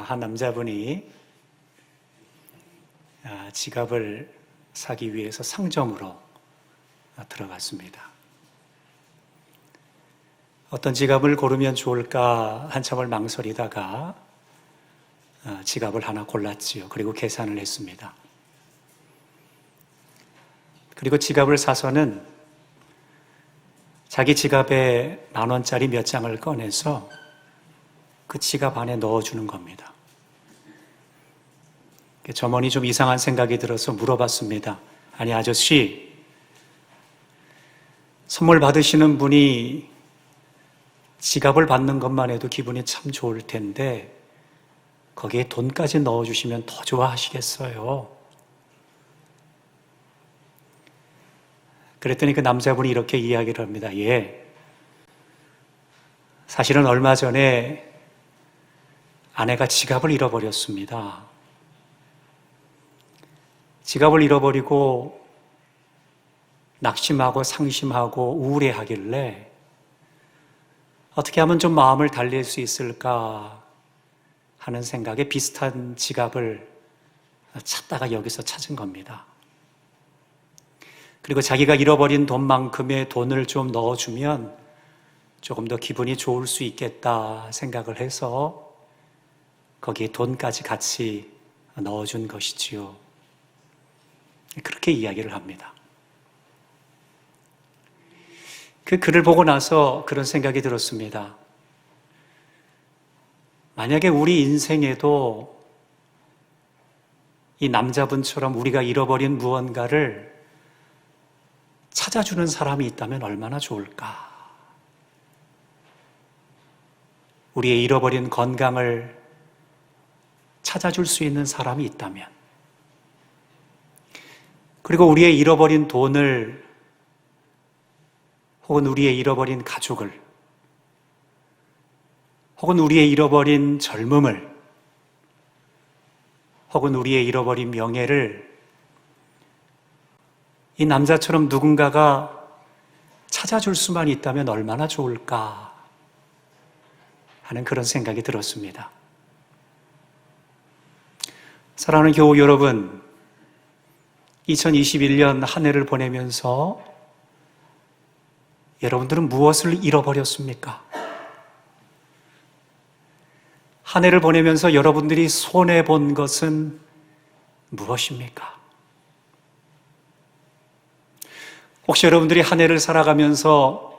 한 남자분이 지갑을 사기 위해서 상점으로 들어갔습니다. 어떤 지갑을 고르면 좋을까 한참을 망설이다가 지갑을 하나 골랐지요. 그리고 계산을 했습니다. 그리고 지갑을 사서는 자기 지갑에 10,000원짜리 몇 장을 꺼내서 그 지갑 안에 넣어주는 겁니다. 점원이 좀 이상한 생각이 들어서 물어봤습니다. 아니 아저씨, 선물 받으시는 분이 지갑을 받는 것만 해도 기분이 참 좋을 텐데 거기에 돈까지 넣어주시면 더 좋아하시겠어요? 그랬더니 그 남자분이 이렇게 이야기를 합니다. 예, 사실은 얼마 전에 아내가 지갑을 잃어버렸습니다. 지갑을 잃어버리고 낙심하고 상심하고 우울해하길래 어떻게 하면 좀 마음을 달랠 수 있을까 하는 생각에 비슷한 지갑을 찾다가 여기서 찾은 겁니다. 그리고 자기가 잃어버린 돈만큼의 돈을 좀 넣어주면 조금 더 기분이 좋을 수 있겠다 생각을 해서 거기에 돈까지 같이 넣어준 것이지요. 그렇게 이야기를 합니다. 그 글을 보고 나서 그런 생각이 들었습니다. 만약에 우리 인생에도 이 남자분처럼 우리가 잃어버린 무언가를 찾아주는 사람이 있다면 얼마나 좋을까? 우리의 잃어버린 건강을 찾아줄 수 있는 사람이 있다면, 그리고 우리의 잃어버린 돈을, 혹은 우리의 잃어버린 가족을, 혹은 우리의 잃어버린 젊음을, 혹은 우리의 잃어버린 명예를 이 남자처럼 누군가가 찾아줄 수만 있다면 얼마나 좋을까 하는 그런 생각이 들었습니다. 사랑하는 교우 여러분, 2021년 한 해를 보내면서 여러분들은 무엇을 잃어버렸습니까? 한 해를 보내면서 여러분들이 손해본 것은 무엇입니까? 혹시 여러분들이 한 해를 살아가면서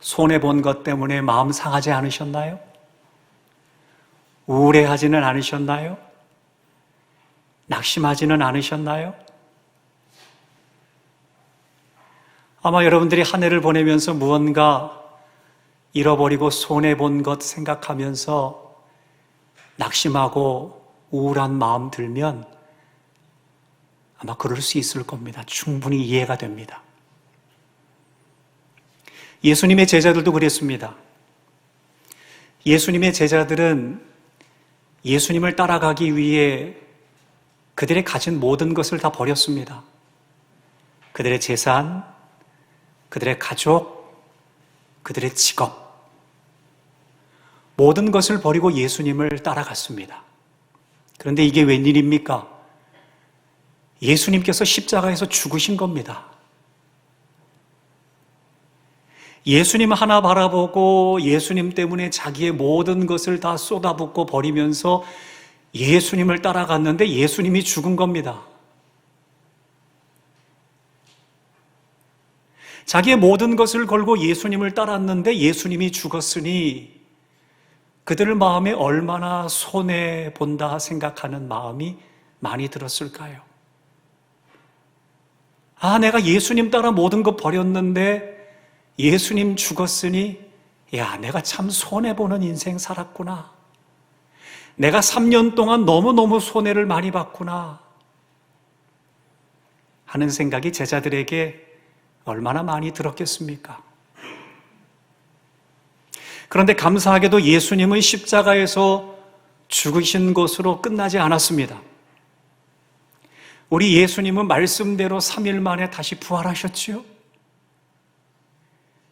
손해본 것 때문에 마음 상하지 않으셨나요? 우울해하지는 않으셨나요? 낙심하지는 않으셨나요? 아마 여러분들이 한 해를 보내면서 무언가 잃어버리고 손해본 것 생각하면서 낙심하고 우울한 마음 들면 아마 그럴 수 있을 겁니다. 충분히 이해가 됩니다. 예수님의 제자들도 그랬습니다. 예수님의 제자들은 예수님을 따라가기 위해 그들의 가진 모든 것을 다 버렸습니다. 그들의 재산, 그들의 가족, 그들의 직업, 모든 것을 버리고 예수님을 따라갔습니다. 그런데 이게 웬일입니까? 예수님께서 십자가에서 죽으신 겁니다. 예수님 하나 바라보고 예수님 때문에 자기의 모든 것을 다 쏟아붓고 버리면서 예수님을 따라갔는데 예수님이 죽은 겁니다. 자기의 모든 것을 걸고 예수님을 따랐는데 예수님이 죽었으니 그들 마음에 얼마나 손해본다 생각하는 마음이 많이 들었을까요? 아, 내가 예수님 따라 모든 것 버렸는데 예수님 죽었으니 야, 내가 참 손해보는 인생 살았구나. 내가 3년 동안 너무너무 손해를 많이 봤구나 하는 생각이 제자들에게 얼마나 많이 들었겠습니까? 그런데 감사하게도 예수님은 십자가에서 죽으신 것으로 끝나지 않았습니다. 우리 예수님은 말씀대로 3일 만에 다시 부활하셨지요.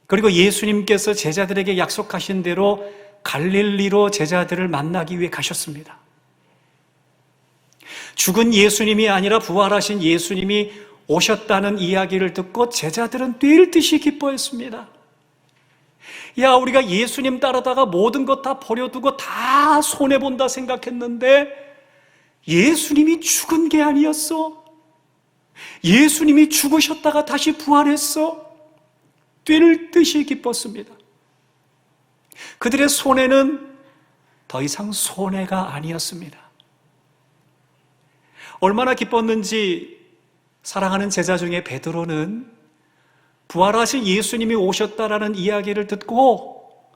그리고 예수님께서 제자들에게 약속하신 대로 갈릴리로 제자들을 만나기 위해 가셨습니다. 죽은 예수님이 아니라 부활하신 예수님이 오셨다는 이야기를 듣고 제자들은 뛸 듯이 기뻐했습니다. 야, 우리가 예수님 따르다가 모든 것 다 버려두고 다 손해본다 생각했는데 예수님이 죽은 게 아니었어. 예수님이 죽으셨다가 다시 부활했어. 뛸 듯이 기뻤습니다. 그들의 손해는 더 이상 손해가 아니었습니다. 얼마나 기뻤는지 사랑하는 제자 중에 베드로는 부활하신 예수님이 오셨다라는 이야기를 듣고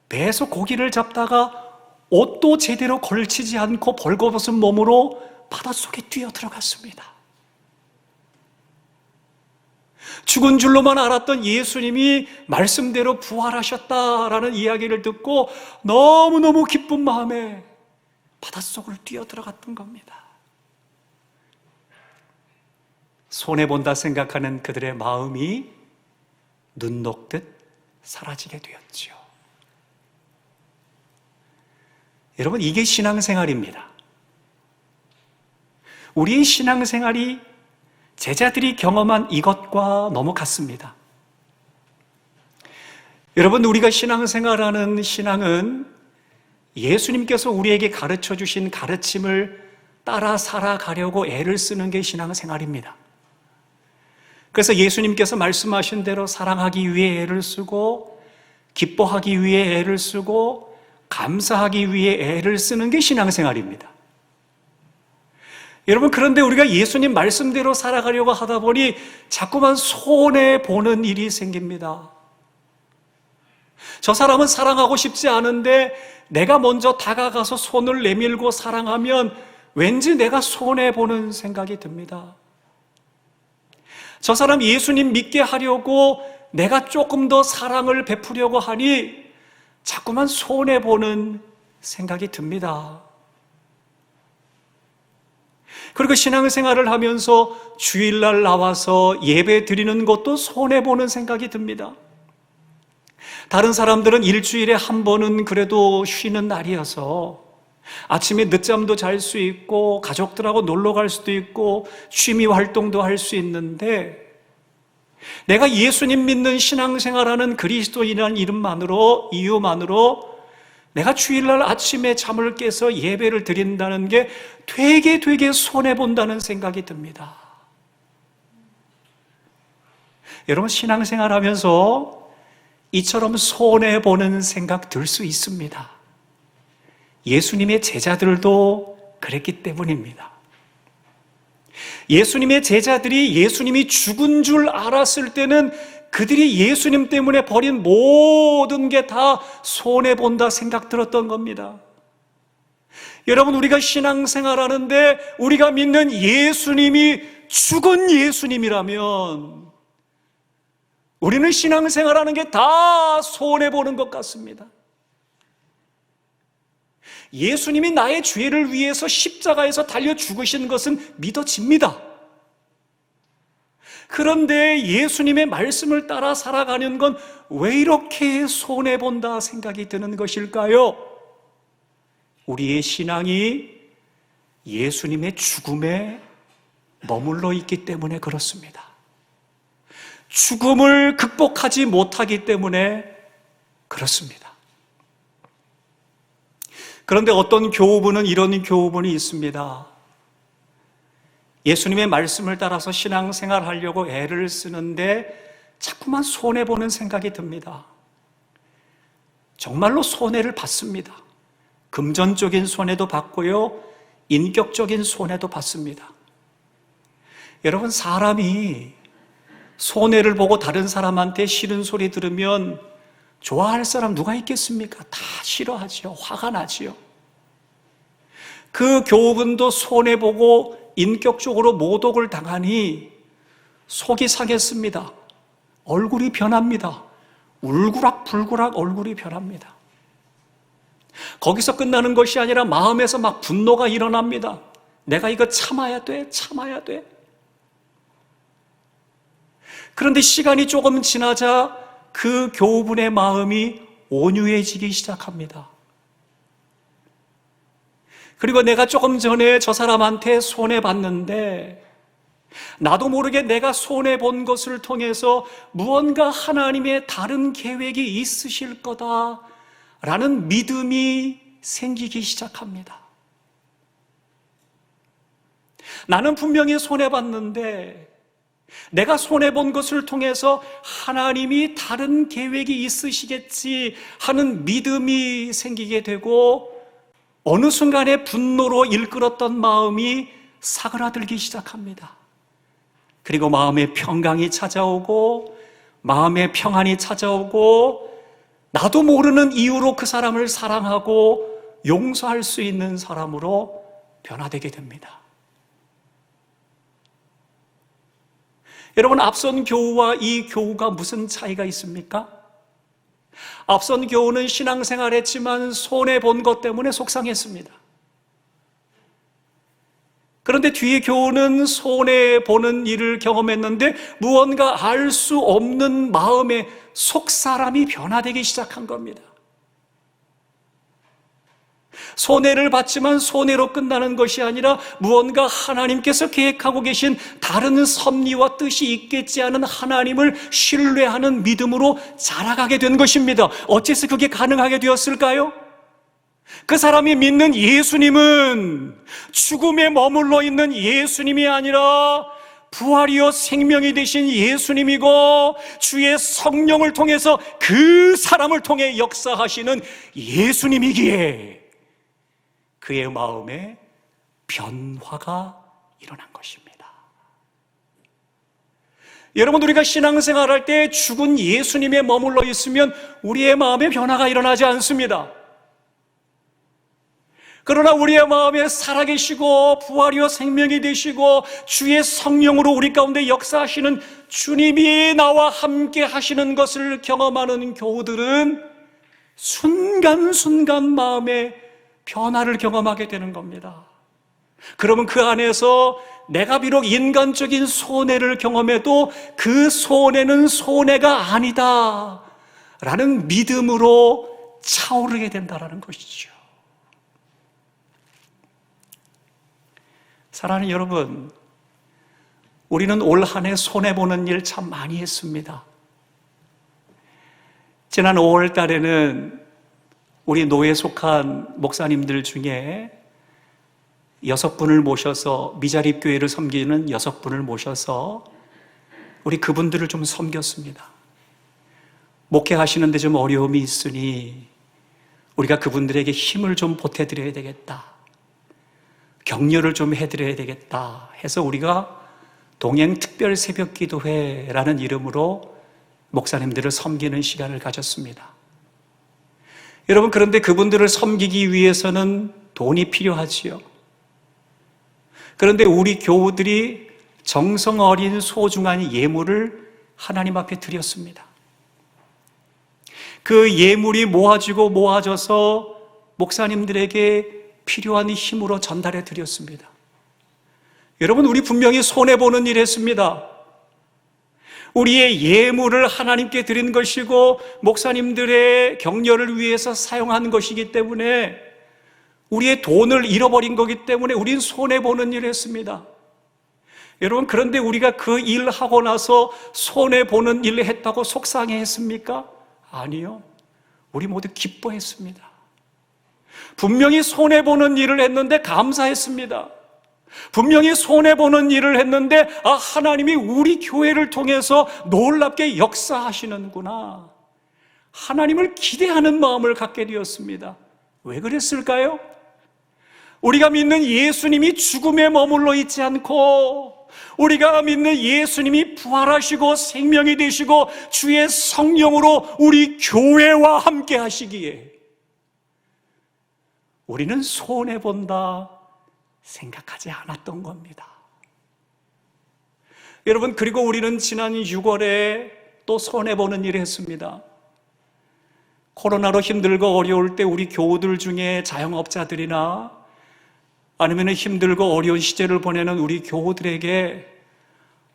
배에서 고기를 잡다가 옷도 제대로 걸치지 않고 벌거벗은 몸으로 바닷속에 뛰어들어갔습니다. 죽은 줄로만 알았던 예수님이 말씀대로 부활하셨다라는 이야기를 듣고 너무너무 기쁜 마음에 바닷속을 뛰어들어갔던 겁니다. 손해본다 생각하는 그들의 마음이 눈 녹듯 사라지게 되었죠. 여러분, 이게 신앙생활입니다. 우리의 신앙생활이 제자들이 경험한 이것과 너무 같습니다. 여러분, 우리가 신앙생활하는 신앙은 예수님께서 우리에게 가르쳐 주신 가르침을 따라 살아가려고 애를 쓰는 게 신앙생활입니다. 그래서 예수님께서 말씀하신 대로 사랑하기 위해 애를 쓰고 기뻐하기 위해 애를 쓰고 감사하기 위해 애를 쓰는 게 신앙생활입니다. 여러분, 그런데 우리가 예수님 말씀대로 살아가려고 하다 보니 자꾸만 손해보는 일이 생깁니다. 저 사람은 사랑하고 싶지 않은데 내가 먼저 다가가서 손을 내밀고 사랑하면 왠지 내가 손해보는 생각이 듭니다. 저 사람 예수님 믿게 하려고 내가 조금 더 사랑을 베푸려고 하니 자꾸만 손해보는 생각이 듭니다. 그리고 신앙생활을 하면서 주일날 나와서 예배 드리는 것도 손해보는 생각이 듭니다. 다른 사람들은 일주일에 한 번은 그래도 쉬는 날이어서 아침에 늦잠도 잘 수 있고 가족들하고 놀러 갈 수도 있고 취미 활동도 할 수 있는데 내가 예수님 믿는 신앙생활하는 그리스도인이라는 이유만으로 내가 주일날 아침에 잠을 깨서 예배를 드린다는 게 되게 손해본다는 생각이 듭니다. 여러분, 신앙생활하면서 이처럼 손해보는 생각 들 수 있습니다. 예수님의 제자들도 그랬기 때문입니다. 예수님의 제자들이 예수님이 죽은 줄 알았을 때는 그들이 예수님 때문에 버린 모든 게 다 손해본다 생각 들었던 겁니다. 여러분, 우리가 신앙생활 하는데 우리가 믿는 예수님이 죽은 예수님이라면 우리는 신앙생활 하는 게 다 손해보는 것 같습니다. 예수님이 나의 죄를 위해서 십자가에서 달려 죽으신 것은 믿어집니다. 그런데 예수님의 말씀을 따라 살아가는 건 왜 이렇게 손해본다 생각이 드는 것일까요? 우리의 신앙이 예수님의 죽음에 머물러 있기 때문에 그렇습니다. 죽음을 극복하지 못하기 때문에 그렇습니다. 그런데 어떤 교우분은 이런 교우분이 있습니다. 예수님의 말씀을 따라서 신앙생활 하려고 애를 쓰는데 자꾸만 손해보는 생각이 듭니다. 정말로 손해를 받습니다. 금전적인 손해도 받고요, 인격적인 손해도 받습니다. 여러분, 사람이 손해를 보고 다른 사람한테 싫은 소리 들으면 좋아할 사람 누가 있겠습니까? 다 싫어하지요. 화가 나지요. 그 교우분도 손해보고 인격적으로 모독을 당하니 속이 상했습니다. 얼굴이 변합니다. 울그락불그락 얼굴이 변합니다. 거기서 끝나는 것이 아니라 마음에서 막 분노가 일어납니다. 내가 이거 참아야 돼. 그런데 시간이 조금 지나자 그 교우분의 마음이 온유해지기 시작합니다. 그리고 내가 조금 전에 저 사람한테 손해봤는데 나도 모르게 내가 손해본 것을 통해서 무언가 하나님의 다른 계획이 있으실 거다라는 믿음이 생기기 시작합니다. 나는 분명히 손해봤는데 내가 손해본 것을 통해서 하나님이 다른 계획이 있으시겠지 하는 믿음이 생기게 되고 어느 순간에 분노로 일끓었던 마음이 사그라들기 시작합니다. 그리고 마음의 평강이 찾아오고 마음의 평안이 찾아오고 나도 모르는 이유로 그 사람을 사랑하고 용서할 수 있는 사람으로 변화되게 됩니다. 여러분, 앞선 교우와 이 교우가 무슨 차이가 있습니까? 앞선 교우는 신앙생활했지만 손해본 것 때문에 속상했습니다. 그런데 뒤에 교우는 손해보는 일을 경험했는데 무언가 알 수 없는 마음의 속사람이 변화되기 시작한 겁니다. 손해를 받지만 손해로 끝나는 것이 아니라 무언가 하나님께서 계획하고 계신 다른 섭리와 뜻이 있겠지 하는 하나님을 신뢰하는 믿음으로 자라가게 된 것입니다. 어째서 그게 가능하게 되었을까요? 그 사람이 믿는 예수님은 죽음에 머물러 있는 예수님이 아니라 부활이요 생명이 되신 예수님이고 주의 성령을 통해서 그 사람을 통해 역사하시는 예수님이기에 그의 마음에 변화가 일어난 것입니다. 여러분, 우리가 신앙생활할 때 죽은 예수님에 머물러 있으면 우리의 마음에 변화가 일어나지 않습니다. 그러나 우리의 마음에 살아계시고 부활이요 생명이 되시고 주의 성령으로 우리 가운데 역사하시는 주님이 나와 함께 하시는 것을 경험하는 교우들은 순간순간 마음에 변화를 경험하게 되는 겁니다. 그러면 그 안에서 내가 비록 인간적인 손해를 경험해도 그 손해는 손해가 아니다 라는 믿음으로 차오르게 된다는 것이죠. 사랑하는 여러분, 우리는 올 한 해 손해보는 일 참 많이 했습니다. 지난 5월 달에는 우리 노예에 속한 목사님들 중에 6분을 모셔서 미자립 교회를 섬기는 6분을 모셔서 우리 그분들을 좀 섬겼습니다. 목회하시는데 좀 어려움이 있으니 우리가 그분들에게 힘을 좀 보태드려야 되겠다, 격려를 좀 해드려야 되겠다 해서 우리가 동행 특별 새벽 기도회라는 이름으로 목사님들을 섬기는 시간을 가졌습니다. 여러분, 그런데 그분들을 섬기기 위해서는 돈이 필요하지요. 그런데 우리 교우들이 정성 어린 소중한 예물을 하나님 앞에 드렸습니다. 그 예물이 모아져서 목사님들에게 필요한 힘으로 전달해 드렸습니다. 여러분, 우리 분명히 손해보는 일 했습니다. 우리의 예물을 하나님께 드린 것이고 목사님들의 격려를 위해서 사용한 것이기 때문에 우리의 돈을 잃어버린 거기 때문에 우린 손해보는 일을 했습니다. 여러분, 그런데 우리가 그 일하고 나서 손해보는 일을 했다고 속상해했습니까? 아니요. 우리 모두 기뻐했습니다. 분명히 손해보는 일을 했는데 감사했습니다. 분명히 손해보는 일을 했는데 하나님이 우리 교회를 통해서 놀랍게 역사하시는구나, 하나님을 기대하는 마음을 갖게 되었습니다. 왜 그랬을까요? 우리가 믿는 예수님이 죽음에 머물러 있지 않고 우리가 믿는 예수님이 부활하시고 생명이 되시고 주의 성령으로 우리 교회와 함께 하시기에 우리는 손해본다 생각하지 않았던 겁니다. 여러분, 그리고 우리는 지난 6월에 또 손해보는 일을 했습니다. 코로나로 힘들고 어려울 때 우리 교우들 중에 자영업자들이나 아니면 힘들고 어려운 시절을 보내는 우리 교우들에게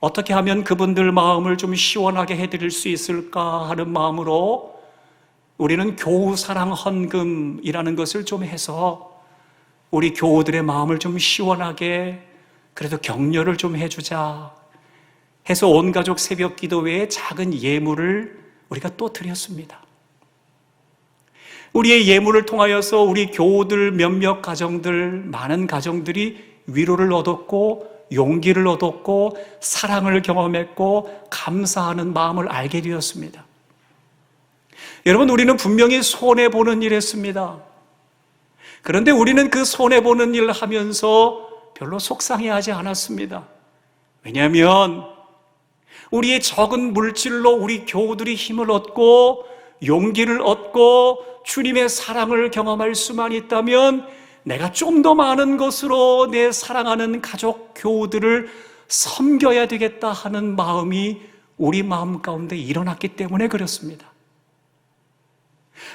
어떻게 하면 그분들 마음을 좀 시원하게 해드릴 수 있을까 하는 마음으로 우리는 교우 사랑 헌금이라는 것을 좀 해서 우리 교우들의 마음을 좀 시원하게 그래도 격려를 좀 해주자 해서 온 가족 새벽 기도 외에 작은 예물을 우리가 또 드렸습니다. 우리의 예물을 통하여서 우리 교우들 몇몇 가정들, 많은 가정들이 위로를 얻었고 용기를 얻었고 사랑을 경험했고 감사하는 마음을 알게 되었습니다. 여러분, 우리는 분명히 손해보는 일 했습니다. 그런데 우리는 그 손해보는 일을 하면서 별로 속상해하지 않았습니다. 왜냐하면 우리의 적은 물질로 우리 교우들이 힘을 얻고 용기를 얻고 주님의 사랑을 경험할 수만 있다면 내가 좀 더 많은 것으로 내 사랑하는 가족 교우들을 섬겨야 되겠다 하는 마음이 우리 마음 가운데 일어났기 때문에 그렇습니다.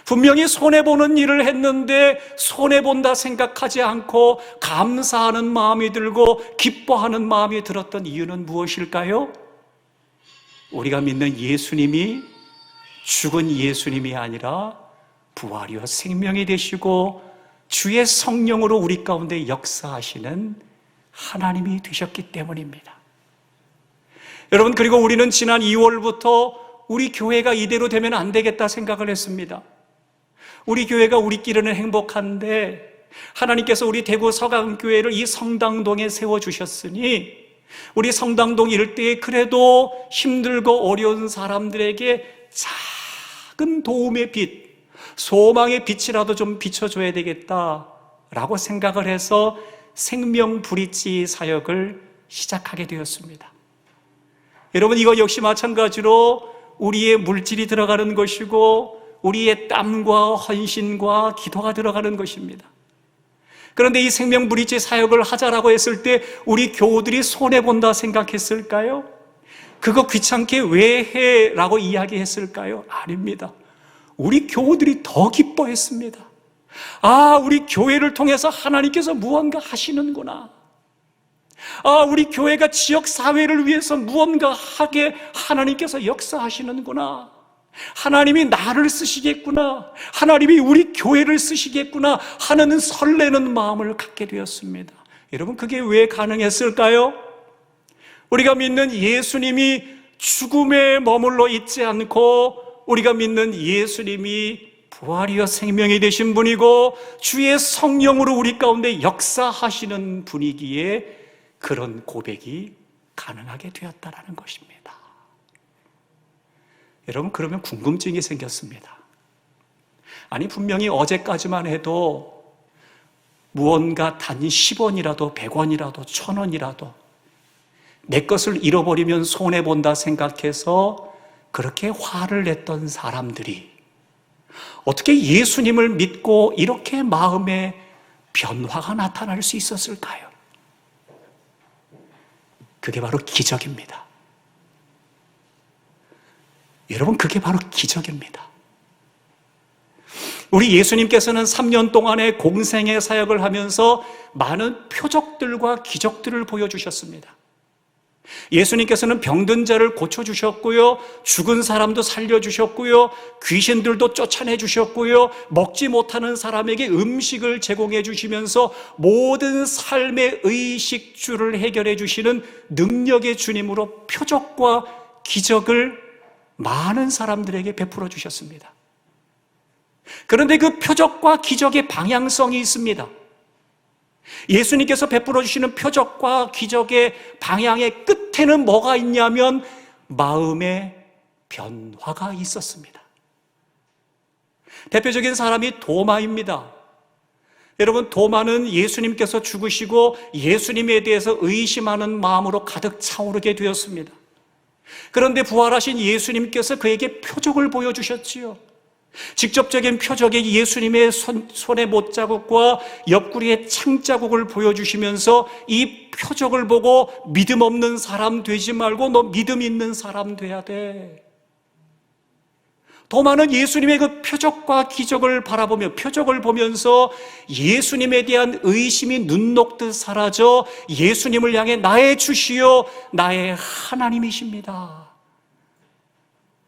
분명히 손해보는 일을 했는데 손해본다 생각하지 않고 감사하는 마음이 들고 기뻐하는 마음이 들었던 이유는 무엇일까요? 우리가 믿는 예수님이 죽은 예수님이 아니라 부활이요 생명이 되시고 주의 성령으로 우리 가운데 역사하시는 하나님이 되셨기 때문입니다. 여러분, 그리고 우리는 지난 2월부터 우리 교회가 이대로 되면 안 되겠다 생각을 했습니다. 우리 교회가 우리끼리는 행복한데 하나님께서 우리 대구 서강교회를 이 성당동에 세워주셨으니 우리 성당동 일대에 그래도 힘들고 어려운 사람들에게 작은 도움의 빛, 소망의 빛이라도 좀 비춰줘야 되겠다라고 생각을 해서 생명 브릿지 사역을 시작하게 되었습니다. 여러분, 이거 역시 마찬가지로 우리의 물질이 들어가는 것이고 우리의 땀과 헌신과 기도가 들어가는 것입니다. 그런데 이 생명 브릿지 사역을 하자라고 했을 때 우리 교우들이 손해본다 생각했을까요? 그거 귀찮게 왜 해? 라고 이야기했을까요? 아닙니다. 우리 교우들이 더 기뻐했습니다. 아, 우리 교회를 통해서 하나님께서 무언가 하시는구나. 아, 우리 교회가 지역사회를 위해서 무언가 하게 하나님께서 역사하시는구나. 하나님이 나를 쓰시겠구나. 하나님이 우리 교회를 쓰시겠구나 하는 설레는 마음을 갖게 되었습니다. 여러분, 그게 왜 가능했을까요? 우리가 믿는 예수님이 죽음에 머물러 있지 않고 우리가 믿는 예수님이 부활이여 생명이 되신 분이고 주의 성령으로 우리 가운데 역사하시는 분이기에 그런 고백이 가능하게 되었다라는 것입니다. 여러분, 그러면 궁금증이 생겼습니다. 아니, 분명히 어제까지만 해도 무언가 단 10원이라도 100원이라도 1000원이라도 내 것을 잃어버리면 손해본다 생각해서 그렇게 화를 냈던 사람들이 어떻게 예수님을 믿고 이렇게 마음에 변화가 나타날 수 있었을까요? 그게 바로 기적입니다. 여러분, 그게 바로 기적입니다. 우리 예수님께서는 3년 동안의 공생의 사역을 하면서 많은 표적들과 기적들을 보여주셨습니다. 예수님께서는 병든 자를 고쳐주셨고요, 죽은 사람도 살려주셨고요, 귀신들도 쫓아내주셨고요, 먹지 못하는 사람에게 음식을 제공해 주시면서 모든 삶의 의식주를 해결해 주시는 능력의 주님으로 표적과 기적을 많은 사람들에게 베풀어 주셨습니다. 그런데 그 표적과 기적의 방향성이 있습니다. 예수님께서 베풀어 주시는 표적과 기적의 방향의 끝에는 뭐가 있냐면 마음의 변화가 있었습니다. 대표적인 사람이 도마입니다. 여러분, 도마는 예수님께서 죽으시고 예수님에 대해서 의심하는 마음으로 가득 차오르게 되었습니다. 그런데 부활하신 예수님께서 그에게 표적을 보여주셨지요. 직접적인 표적의 예수님의 손의 못자국과 옆구리의 창자국을 보여주시면서 이 표적을 보고 믿음 없는 사람 되지 말고 너 믿음 있는 사람 돼야 돼. 도마는 예수님의 그 표적과 기적을 바라보며 표적을 보면서 예수님에 대한 의심이 눈 녹듯 사라져 예수님을 향해 나의 주시요 나의 하나님이십니다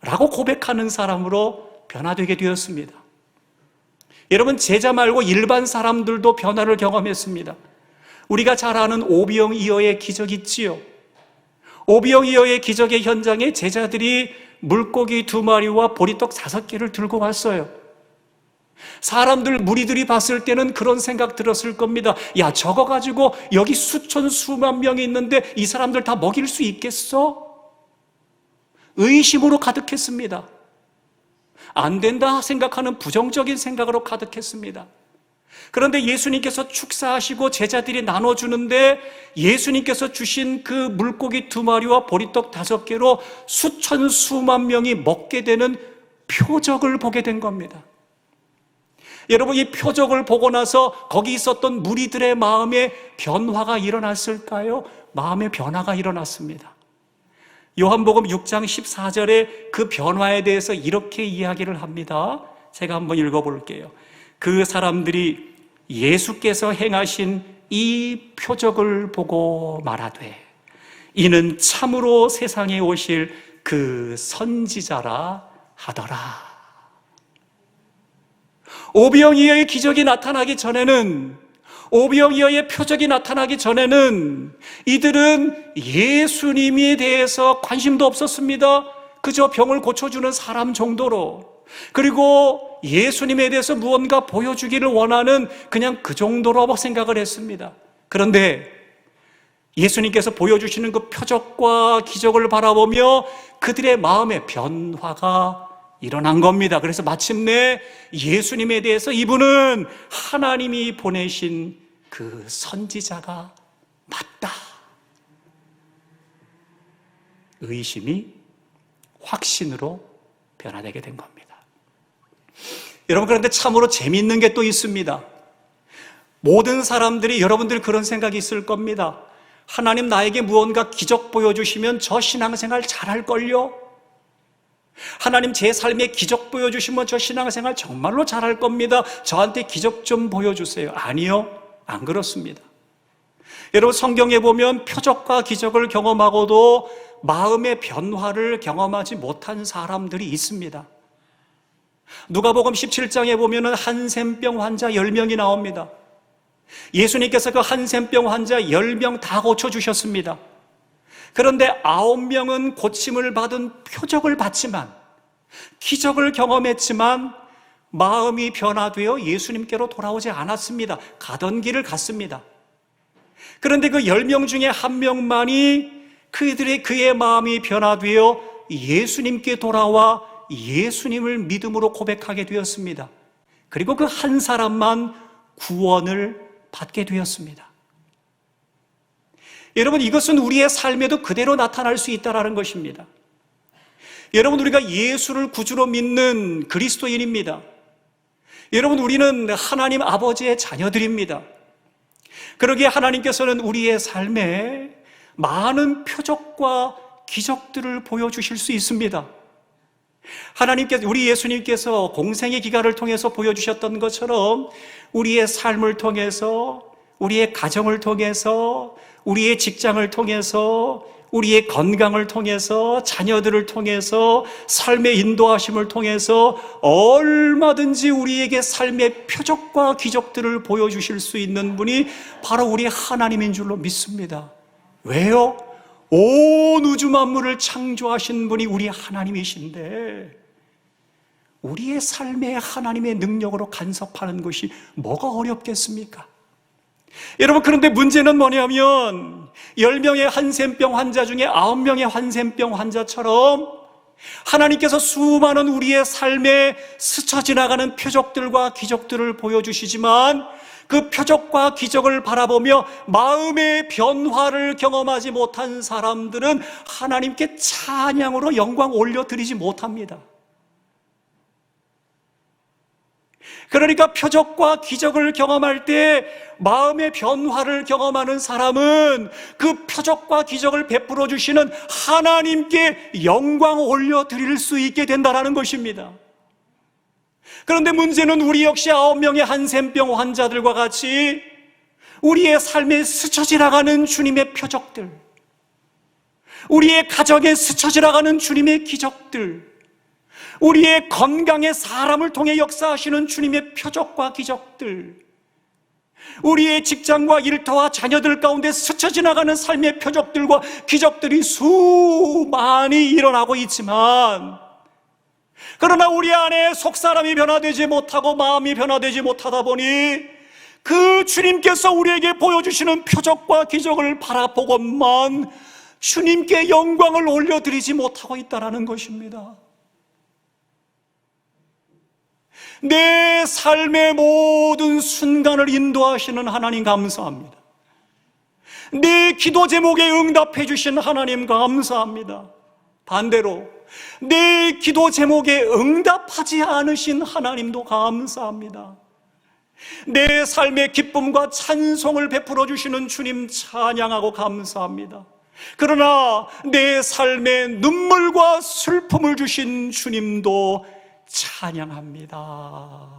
라고 고백하는 사람으로 변화되게 되었습니다. 여러분, 제자 말고 일반 사람들도 변화를 경험했습니다. 우리가 잘 아는 오병이어의 기적 있지요. 오병이어의 기적의 현장에 제자들이 물고기 2마리와 보리떡 5개를 들고 왔어요. 무리들이 봤을 때는 그런 생각 들었을 겁니다. 야, 저거 가지고 여기 수천 수만 명이 있는데 이 사람들 다 먹일 수 있겠어? 의심으로 가득했습니다. 안 된다 생각하는 부정적인 생각으로 가득했습니다. 그런데 예수님께서 축사하시고 제자들이 나눠주는데 예수님께서 주신 그 물고기 2마리와 보리떡 5개로 수천 수만 명이 먹게 되는 표적을 보게 된 겁니다. 여러분, 이 표적을 보고 나서 거기 있었던 무리들의 마음에 변화가 일어났을까요? 마음의 변화가 일어났습니다. 요한복음 6장 14절에 그 변화에 대해서 이렇게 이야기를 합니다. 제가 한번 읽어볼게요. 그 사람들이 예수께서 행하신 이 표적을 보고 말하되 이는 참으로 세상에 오실 그 선지자라 하더라. 오병이어의 기적이 나타나기 전에는, 오병이어의 표적이 나타나기 전에는 이들은 예수님에 대해서 관심도 없었습니다. 그저 병을 고쳐주는 사람 정도로, 그리고 예수님에 대해서 무언가 보여주기를 원하는 그냥 그 정도로 생각을 했습니다. 그런데 예수님께서 보여주시는 그 표적과 기적을 바라보며 그들의 마음에 변화가 일어난 겁니다. 그래서 마침내 예수님에 대해서 이분은 하나님이 보내신 그 선지자가 맞다. 의심이 확신으로 변화되게 된 겁니다. 여러분, 그런데 참으로 재미있는 게 또 있습니다. 모든 사람들이, 여러분들이 그런 생각이 있을 겁니다. 하나님 나에게 무언가 기적 보여주시면 저 신앙생활 잘할걸요? 하나님 제 삶에 기적 보여주시면 저 신앙생활 정말로 잘할 겁니다. 저한테 기적 좀 보여주세요. 아니요, 안 그렇습니다. 여러분, 성경에 보면 표적과 기적을 경험하고도 마음의 변화를 경험하지 못한 사람들이 있습니다. 누가복음 17장에 보면 한센병 환자 10명이 나옵니다. 예수님께서 그 한센병 환자 10명 다 고쳐주셨습니다. 그런데 9명은 고침을 받은 표적을 받지만, 기적을 경험했지만 마음이 변화되어 예수님께로 돌아오지 않았습니다. 가던 길을 갔습니다. 그런데 그 10명 중에 1명만이 그의 마음이 변화되어 예수님께 돌아와 예수님을 믿음으로 고백하게 되었습니다. 그리고 그 한 사람만 구원을 받게 되었습니다. 여러분, 이것은 우리의 삶에도 그대로 나타날 수 있다는 것입니다. 여러분, 우리가 예수를 구주로 믿는 그리스도인입니다. 여러분, 우리는 하나님 아버지의 자녀들입니다. 그러기에 하나님께서는 우리의 삶에 많은 표적과 기적들을 보여주실 수 있습니다. 우리 예수님께서 공생의 기간을 통해서 보여주셨던 것처럼 우리의 삶을 통해서, 우리의 가정을 통해서, 우리의 직장을 통해서, 우리의 건강을 통해서, 자녀들을 통해서, 삶의 인도하심을 통해서 얼마든지 우리에게 삶의 표적과 기적들을 보여주실 수 있는 분이 바로 우리 하나님인 줄로 믿습니다. 왜요? 온 우주 만물을 창조하신 분이 우리 하나님이신데 우리의 삶에 하나님의 능력으로 간섭하는 것이 뭐가 어렵겠습니까? 여러분, 그런데 문제는 뭐냐면 10명의 한센병 환자 중에 9명의 한센병 환자처럼 하나님께서 수많은 우리의 삶에 스쳐 지나가는 표적들과 기적들을 보여주시지만 그 표적과 기적을 바라보며 마음의 변화를 경험하지 못한 사람들은 하나님께 찬양으로 영광 올려드리지 못합니다. 그러니까 표적과 기적을 경험할 때 마음의 변화를 경험하는 사람은 그 표적과 기적을 베풀어 주시는 하나님께 영광 올려드릴 수 있게 된다는 것입니다. 그런데 문제는 우리 역시 9명의 한센병 환자들과 같이 우리의 삶에 스쳐 지나가는 주님의 표적들, 우리의 가정에 스쳐 지나가는 주님의 기적들, 우리의 건강에 사람을 통해 역사하시는 주님의 표적과 기적들, 우리의 직장과 일터와 자녀들 가운데 스쳐 지나가는 삶의 표적들과 기적들이 수많이 일어나고 있지만, 그러나 우리 안에 속사람이 변화되지 못하고 마음이 변화되지 못하다 보니 그 주님께서 우리에게 보여주시는 표적과 기적을 바라보고만 주님께 영광을 올려드리지 못하고 있다는 것입니다. 내 삶의 모든 순간을 인도하시는 하나님 감사합니다. 내 기도 제목에 응답해 주신 하나님 감사합니다. 반대로 내 기도 제목에 응답하지 않으신 하나님도 감사합니다. 내 삶의 기쁨과 찬송을 베풀어 주시는 주님 찬양하고 감사합니다. 그러나 내 삶에 눈물과 슬픔을 주신 주님도 찬양합니다.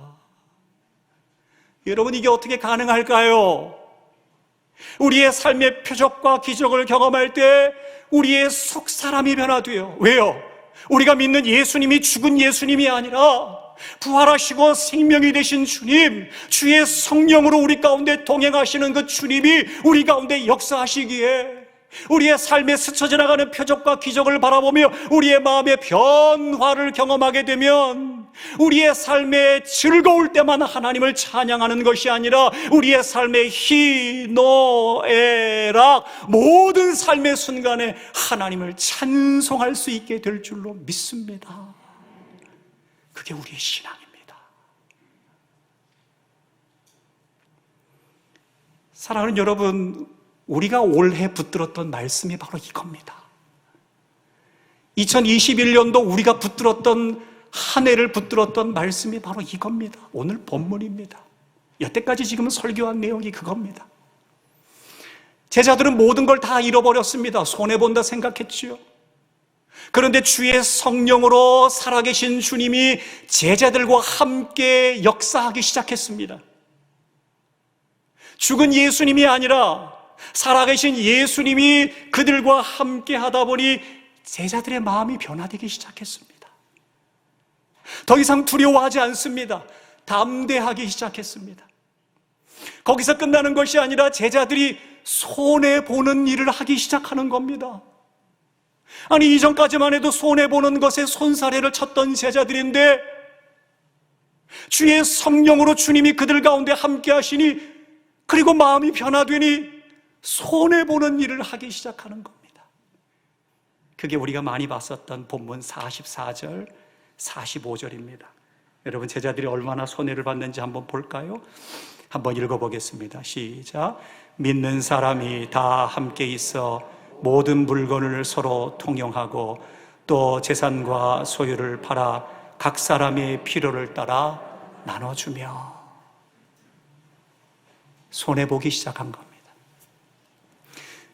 여러분, 이게 어떻게 가능할까요? 우리의 삶의 표적과 기적을 경험할 때 우리의 속사람이 변화돼요. 왜요? 우리가 믿는 예수님이 죽은 예수님이 아니라 부활하시고 생명이 되신 주님, 주의 성령으로 우리 가운데 동행하시는 그 주님이 우리 가운데 역사하시기에 우리의 삶에 스쳐 지나가는 표적과 기적을 바라보며 우리의 마음의 변화를 경험하게 되면 우리의 삶에 즐거울 때만 하나님을 찬양하는 것이 아니라 우리의 삶의 희노애락 모든 삶의 순간에 하나님을 찬송할 수 있게 될 줄로 믿습니다. 그게 우리의 신앙입니다. 사랑하는 여러분, 우리가 올해 붙들었던 말씀이 바로 이겁니다. 2021년도 우리가 붙들었던 한 해를 붙들었던 말씀이 바로 이겁니다. 오늘 본문입니다. 여태까지 지금 설교한 내용이 그겁니다. 제자들은 모든 걸 다 잃어버렸습니다. 손해본다 생각했지요. 그런데 주의 성령으로 살아계신 주님이 제자들과 함께 역사하기 시작했습니다. 죽은 예수님이 아니라 살아계신 예수님이 그들과 함께 하다 보니 제자들의 마음이 변화되기 시작했습니다. 더 이상 두려워하지 않습니다. 담대하기 시작했습니다. 거기서 끝나는 것이 아니라 제자들이 손해보는 일을 하기 시작하는 겁니다. 아니, 이전까지만 해도 손해보는 것에 손사래를 쳤던 제자들인데 주의 성령으로 주님이 그들 가운데 함께 하시니, 그리고 마음이 변화되니 손해보는 일을 하기 시작하는 겁니다. 그게 우리가 많이 봤었던 본문 44절, 45절입니다. 여러분, 제자들이 얼마나 손해를 봤는지 한번 볼까요? 한번 읽어보겠습니다. 시작. 믿는 사람이 다 함께 있어 모든 물건을 서로 통용하고 또 재산과 소유를 팔아 각 사람의 필요를 따라 나눠주며. 손해보기 시작한 겁니다.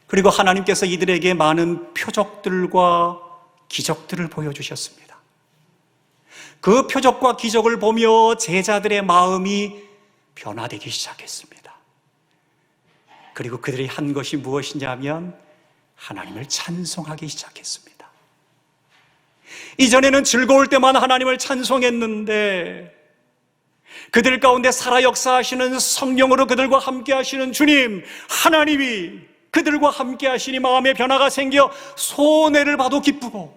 그리고 하나님께서 이들에게 많은 표적들과 기적들을 보여주셨습니다. 그 표적과 기적을 보며 제자들의 마음이 변화되기 시작했습니다. 그리고 그들이 한 것이 무엇이냐면 하나님을 찬송하기 시작했습니다. 이전에는 즐거울 때만 하나님을 찬송했는데 그들 가운데 살아 역사하시는 성령으로 그들과 함께 하시는 주님, 하나님이 그들과 함께 하시니 마음의 변화가 생겨 손해를 봐도 기쁘고,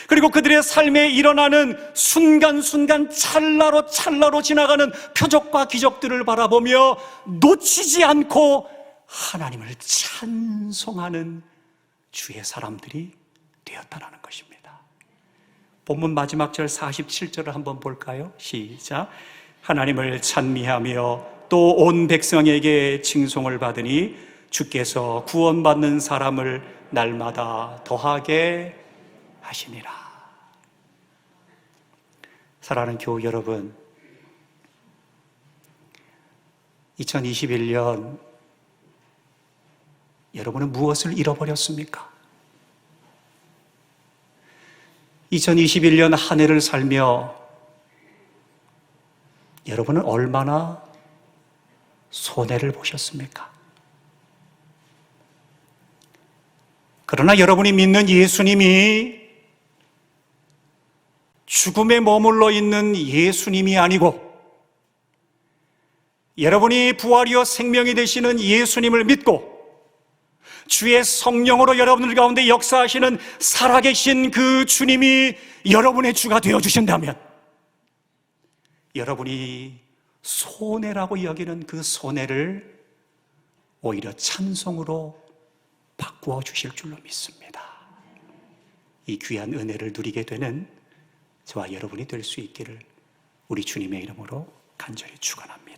그리고 그들의 삶에 일어나는 순간순간 찰나로 지나가는 표적과 기적들을 바라보며 놓치지 않고 하나님을 찬송하는 주의 사람들이 되었다는 것입니다. 본문 마지막 절 47절을 한번 볼까요? 시작. 하나님을 찬미하며 또 온 백성에게 칭송을 받으니 주께서 구원받는 사람을 날마다 더하게 하시니라. 사랑하는 교우 여러분, 2021년 여러분은 무엇을 잃어버렸습니까? 2021년 한 해를 살며 여러분은 얼마나 손해를 보셨습니까? 그러나 여러분이 믿는 예수님이 죽음에 머물러 있는 예수님이 아니고 여러분이 부활이요 생명이 되시는 예수님을 믿고 주의 성령으로 여러분들 가운데 역사하시는 살아계신 그 주님이 여러분의 주가 되어주신다면 여러분이 손해라고 여기는 그 손해를 오히려 찬송으로 바꾸어 주실 줄로 믿습니다. 이 귀한 은혜를 누리게 되는 저와 여러분이 될 수 있기를 우리 주님의 이름으로 간절히 축원합니다.